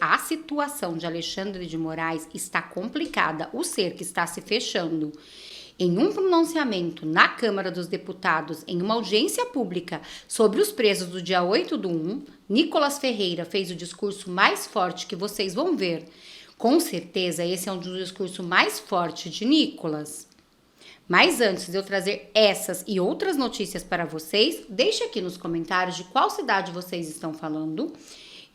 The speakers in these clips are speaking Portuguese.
A situação de Alexandre de Moraes está complicada, o cerco está se fechando. Em um pronunciamento na Câmara dos Deputados, em uma audiência pública sobre os presos do dia 8/1, Nicolas Ferreira fez o discurso mais forte que vocês vão ver. Com certeza, esse é um dos discursos mais fortes de Nicolas. Mas antes de eu trazer essas e outras notícias para vocês, deixe aqui nos comentários de qual cidade vocês estão falando.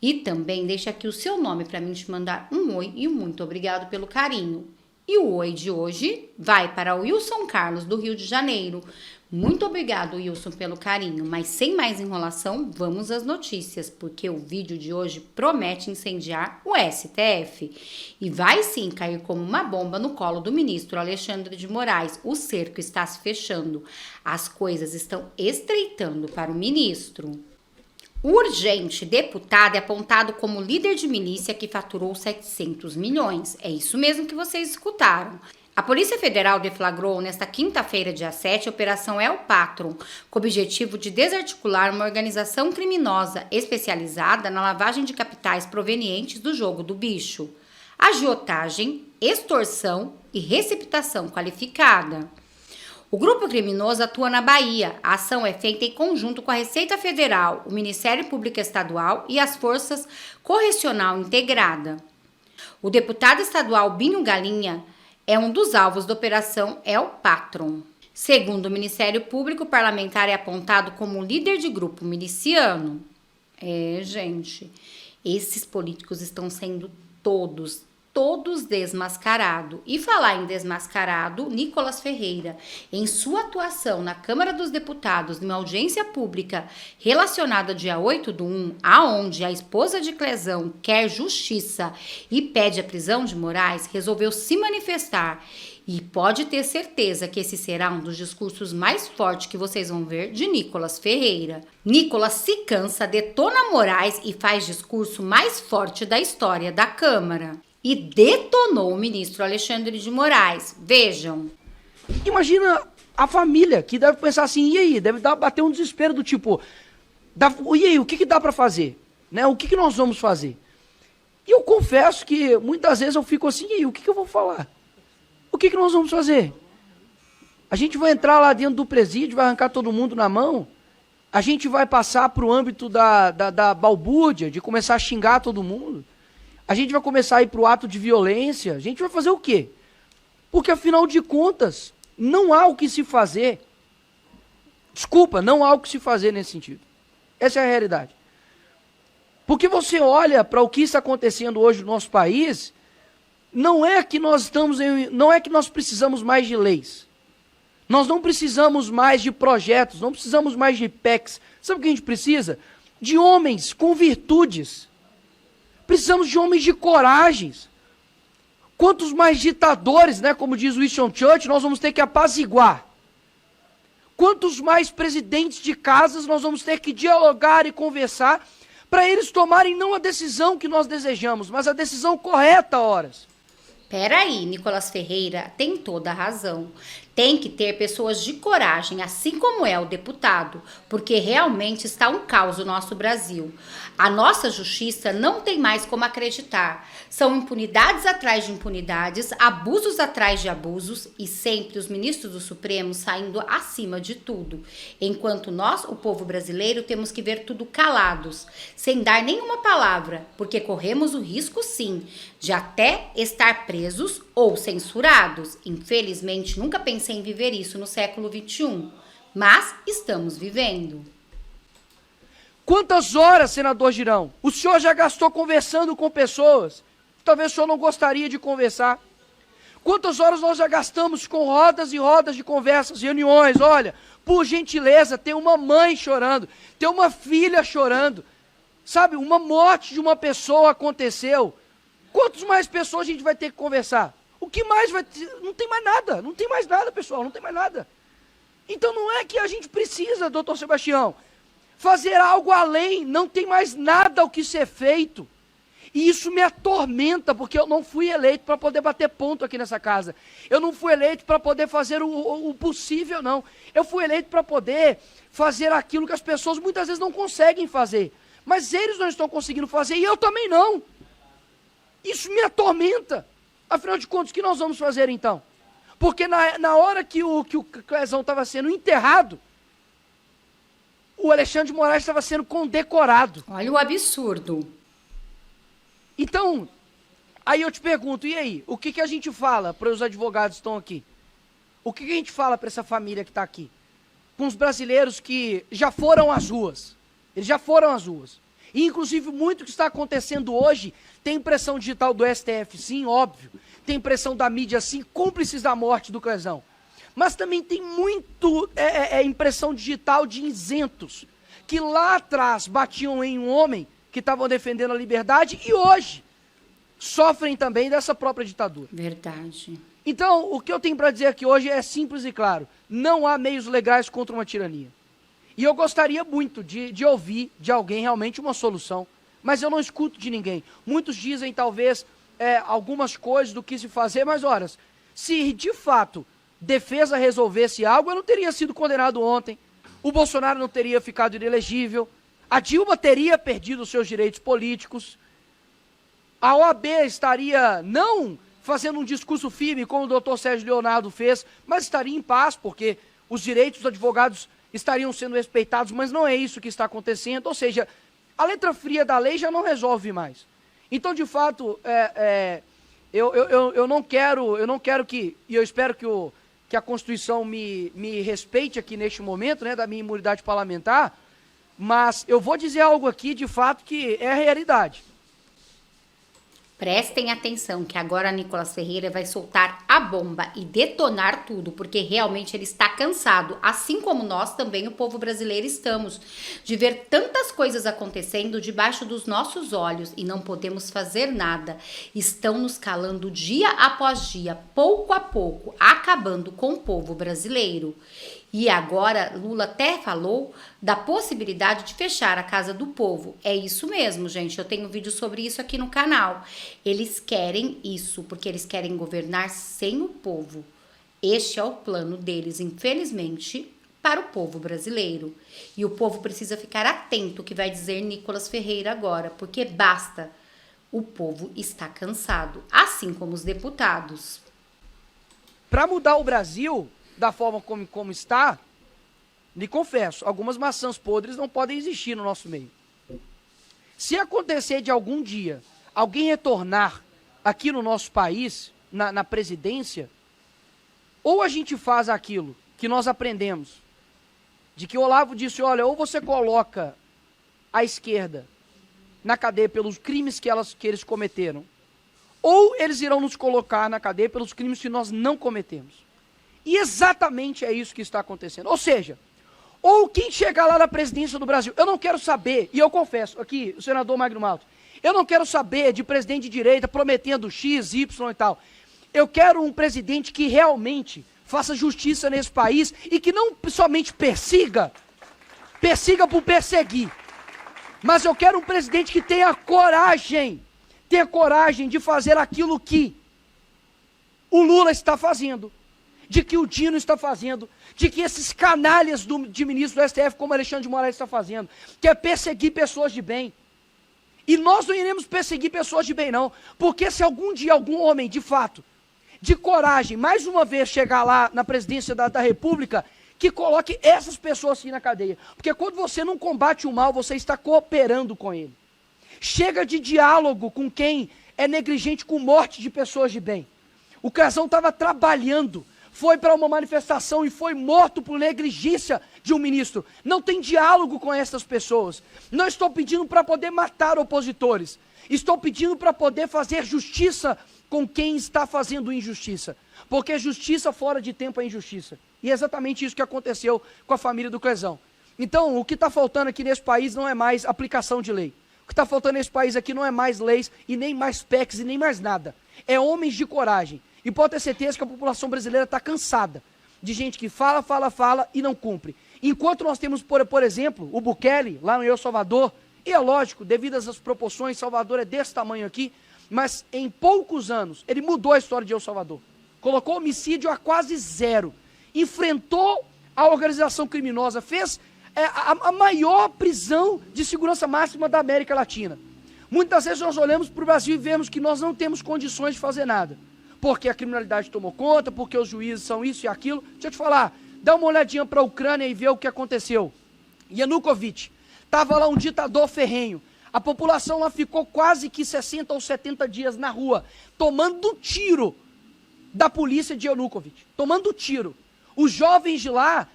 E também deixe aqui o seu nome para mim te mandar um oi e um muito obrigado pelo carinho. E o oi de hoje vai para o Wilson Carlos, do Rio de Janeiro. Muito obrigado, Wilson, pelo carinho. Mas sem mais enrolação, vamos às notícias, porque o vídeo de hoje promete incendiar o STF. E vai sim cair como uma bomba no colo do ministro Alexandre de Moraes. O cerco está se fechando. As coisas estão estreitando para o ministro. Urgente, deputado é apontado como líder de milícia que faturou 700 milhões. É isso mesmo que vocês escutaram. A Polícia Federal deflagrou nesta quinta-feira, dia 7, a Operação El Patron, com o objetivo de desarticular uma organização criminosa especializada na lavagem de capitais provenientes do jogo do bicho, agiotagem, extorsão e receptação qualificada. O grupo criminoso atua na Bahia. A ação é feita em conjunto com a Receita Federal, o Ministério Público Estadual e as Forças Correcional Integrada. O deputado estadual Binho Galinha é um dos alvos da Operação El Patron. Segundo o Ministério Público, o parlamentar é apontado como líder de grupo miliciano. Gente, esses políticos estão sendo todos desmascarados. E falar em desmascarado, Nicolas Ferreira, em sua atuação na Câmara dos Deputados, numa audiência pública relacionada ao dia 8/1, aonde a esposa de Clezão quer justiça e pede a prisão de Moraes, resolveu se manifestar. E pode ter certeza que esse será um dos discursos mais fortes que vocês vão ver de Nicolas Ferreira. Nicolas se cansa, detona Moraes e faz discurso mais forte da história da Câmara. E detonou o ministro Alexandre de Moraes. Vejam. Imagina a família que deve pensar assim, e aí? Deve bater um desespero do tipo, e aí, o que dá para fazer? Né? O que nós vamos fazer? E eu confesso que muitas vezes eu fico assim, e aí, o que eu vou falar? O que nós vamos fazer? A gente vai entrar lá dentro do presídio, vai arrancar todo mundo na mão? A gente vai passar para o âmbito da balbúrdia, de começar a xingar todo mundo? A gente vai começar a ir para o ato de violência? A gente vai fazer o quê? Porque, afinal de contas, não há o que se fazer. Desculpa, não há o que se fazer nesse sentido. Essa é a realidade. Porque você olha para o que está acontecendo hoje no nosso país, não é que nós precisamos mais de leis. Nós não precisamos mais de projetos, não precisamos mais de PECs. Sabe o que a gente precisa? De homens com virtudes. Precisamos de homens de coragens. Quantos mais ditadores, né, como diz Winston Churchill, nós vamos ter que apaziguar? Quantos mais presidentes de casas nós vamos ter que dialogar e conversar para eles tomarem não a decisão que nós desejamos, mas a decisão correta, horas? Peraí, Nicolas Ferreira tem toda a razão. Tem que ter pessoas de coragem, assim como é o deputado, porque realmente está um caos o nosso Brasil. A nossa justiça não tem mais como acreditar. São impunidades atrás de impunidades, abusos atrás de abusos e sempre os ministros do Supremo saindo acima de tudo. Enquanto nós, o povo brasileiro, temos que ver tudo calados, sem dar nenhuma palavra, porque corremos o risco sim de até estar presos ou censurados. Infelizmente, nunca pensei em viver isso no século XXI, mas estamos vivendo. Quantas horas, senador Girão, o senhor já gastou conversando com pessoas que talvez o senhor não gostaria de conversar? Quantas horas nós já gastamos com rodas e rodas de conversas, reuniões? Olha, por gentileza, tem uma mãe chorando, tem uma filha chorando, sabe? Uma morte de uma pessoa aconteceu. Quantas mais pessoas a gente vai ter que conversar? O que mais vai ter? Não tem mais nada, não tem mais nada, pessoal, não tem mais nada. Então não é que a gente precisa, doutor Sebastião, fazer algo além, não tem mais nada o que ser feito. E isso me atormenta, porque eu não fui eleito para poder bater ponto aqui nessa casa. Eu não fui eleito para poder fazer o possível, não. Eu fui eleito para poder fazer aquilo que as pessoas muitas vezes não conseguem fazer. Mas eles não estão conseguindo fazer e eu também não. Isso me atormenta. Afinal de contas, o que nós vamos fazer então? Porque na hora que o Clezão estava sendo enterrado, o Alexandre de Moraes estava sendo condecorado. Olha o absurdo. Então, aí eu te pergunto, e aí? O que a gente fala para os advogados que estão aqui? O que a gente fala para essa família que está aqui? Com os brasileiros que já foram às ruas. Eles já foram às ruas. E, inclusive, muito que está acontecendo hoje tem impressão digital do STF, sim, óbvio. Tem impressão da mídia, sim, cúmplices da morte do Clezão. Mas também tem muito impressão digital de isentos, que lá atrás batiam em um homem que estavam defendendo a liberdade e hoje sofrem também dessa própria ditadura. Verdade. Então, o que eu tenho para dizer aqui hoje é simples e claro. Não há meios legais contra uma tirania. E eu gostaria muito de ouvir de alguém realmente uma solução, mas eu não escuto de ninguém. Muitos dizem, talvez, algumas coisas do que se fazer, mas, ora, se de fato defesa resolvesse algo, eu não teria sido condenado ontem, o Bolsonaro não teria ficado inelegível, a Dilma teria perdido os seus direitos políticos, a OAB estaria não fazendo um discurso firme, como o doutor Sérgio Leonardo fez, mas estaria em paz, porque os direitos dos advogados estariam sendo respeitados, mas não é isso que está acontecendo. Ou seja, a letra fria da lei já não resolve mais. Então, de fato, eu não quero que, e eu espero que a Constituição me respeite aqui neste momento, né, da minha imunidade parlamentar, mas eu vou dizer algo aqui, de fato, que é a realidade. Prestem atenção que agora Nicolas Ferreira vai soltar a bomba e detonar tudo, porque realmente ele está cansado, assim como nós também, o povo brasileiro, estamos, de ver tantas coisas acontecendo debaixo dos nossos olhos e não podemos fazer nada. Estão nos calando dia após dia, pouco a pouco, acabando com o povo brasileiro. E agora Lula até falou da possibilidade de fechar a Casa do Povo. É isso mesmo, gente. Eu tenho um vídeo sobre isso aqui no canal. Eles querem isso, porque eles querem governar sem o povo. Este é o plano deles, infelizmente, para o povo brasileiro. E o povo precisa ficar atento ao que vai dizer Nicolas Ferreira agora, porque basta. O povo está cansado, assim como os deputados. Para mudar o Brasil da forma como está, lhe confesso, algumas maçãs podres não podem existir no nosso meio. Se acontecer de algum dia alguém retornar aqui no nosso país, na presidência, ou a gente faz aquilo que nós aprendemos, de que Olavo disse, olha, ou você coloca a esquerda na cadeia pelos crimes que eles cometeram, ou eles irão nos colocar na cadeia pelos crimes que nós não cometemos. E exatamente é isso que está acontecendo. Ou seja, ou quem chegar lá na presidência do Brasil, eu não quero saber, e eu confesso, aqui, o senador Magno Malta, eu não quero saber de presidente de direita prometendo X, Y e tal. Eu quero um presidente que realmente faça justiça nesse país e que não somente persiga por perseguir, mas eu quero um presidente que tenha coragem de fazer aquilo que o Lula está fazendo, de que o Dino está fazendo, de que esses canalhas de ministro do STF, como Alexandre de Moraes está fazendo, que é perseguir pessoas de bem. E nós não iremos perseguir pessoas de bem, não, porque se algum dia algum homem, de fato, de coragem, mais uma vez chegar lá na presidência da República, que coloque essas pessoas assim na cadeia. Porque quando você não combate o mal, você está cooperando com ele. Chega de diálogo com quem é negligente com morte de pessoas de bem. O Clezão estava trabalhando, foi para uma manifestação e foi morto por negligência de um ministro. Não tem diálogo com essas pessoas. Não estou pedindo para poder matar opositores. Estou pedindo para poder fazer justiça com quem está fazendo injustiça. Porque justiça fora de tempo é injustiça. E é exatamente isso que aconteceu com a família do Clezão. Então, o que está faltando aqui nesse país não é mais aplicação de lei. O que está faltando nesse país aqui não é mais leis e nem mais PECs e nem mais nada. É homens de coragem. E pode ter certeza que a população brasileira está cansada de gente que fala e não cumpre. Enquanto nós temos, por exemplo, o Bukele, lá no El Salvador, e é lógico, devido às proporções, Salvador é desse tamanho aqui, mas em poucos anos ele mudou a história de El Salvador. Colocou homicídio a quase zero. Enfrentou a organização criminosa, fez a maior prisão de segurança máxima da América Latina. Muitas vezes nós olhamos para o Brasil e vemos que nós não temos condições de fazer nada. Porque a criminalidade tomou conta, porque os juízes são isso e aquilo. Deixa eu te falar, dá uma olhadinha para a Ucrânia e vê o que aconteceu. Yanukovych, estava lá um ditador ferrenho. A população lá ficou quase que 60 ou 70 dias na rua, tomando tiro da polícia de Yanukovych. Tomando tiro. Os jovens de lá,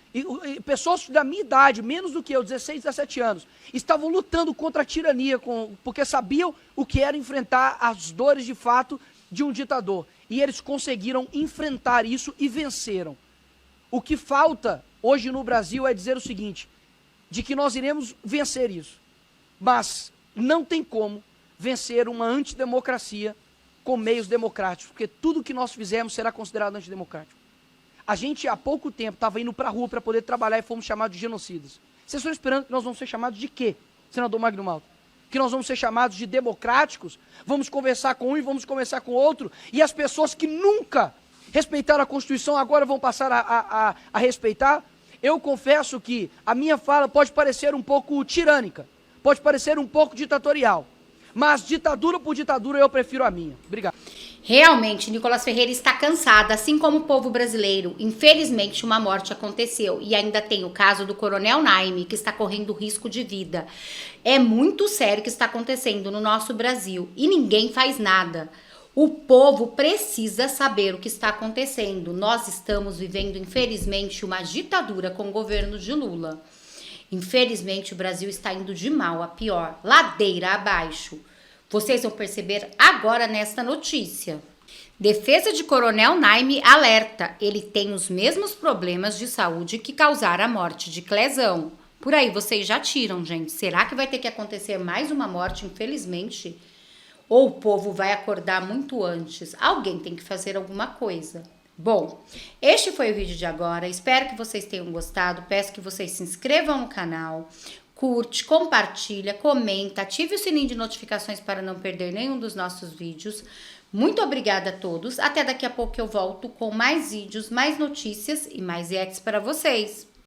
pessoas da minha idade, menos do que eu, 16, 17 anos, estavam lutando contra a tirania, porque sabiam o que era enfrentar as dores de fato de um ditador. E eles conseguiram enfrentar isso e venceram. O que falta hoje no Brasil é dizer o seguinte, de que nós iremos vencer isso. Mas não tem como vencer uma antidemocracia com meios democráticos, porque tudo que nós fizermos será considerado antidemocrático. A gente há pouco tempo estava indo para a rua para poder trabalhar e fomos chamados de genocidas. Vocês estão esperando que nós vamos ser chamados de quê, senador Magno Malta? Que nós vamos ser chamados de democráticos? Vamos conversar com um e vamos conversar com o outro? E as pessoas que nunca respeitaram a Constituição agora vão passar a respeitar? Eu confesso que a minha fala pode parecer um pouco tirânica, pode parecer um pouco ditatorial, mas ditadura por ditadura eu prefiro a minha. Obrigado. Realmente, Nicolas Ferreira está cansado, assim como o povo brasileiro. Infelizmente, uma morte aconteceu. E ainda tem o caso do Coronel Naime, que está correndo risco de vida. É muito sério o que está acontecendo no nosso Brasil e ninguém faz nada. O povo precisa saber o que está acontecendo. Nós estamos vivendo, infelizmente, uma ditadura com o governo de Lula. Infelizmente, o Brasil está indo de mal a pior, ladeira abaixo. Vocês vão perceber agora nesta notícia. Defesa de Coronel Naime alerta, ele tem os mesmos problemas de saúde que causaram a morte de Clezão. Por aí vocês já tiram, gente. Será que vai ter que acontecer mais uma morte, infelizmente? Ou o povo vai acordar muito antes? Alguém tem que fazer alguma coisa. Bom, este foi o vídeo de agora. Espero que vocês tenham gostado. Peço que vocês se inscrevam no canal. Curte, compartilha, comenta, ative o sininho de notificações para não perder nenhum dos nossos vídeos. Muito obrigada a todos. Até daqui a pouco eu volto com mais vídeos, mais notícias e mais reacts para vocês.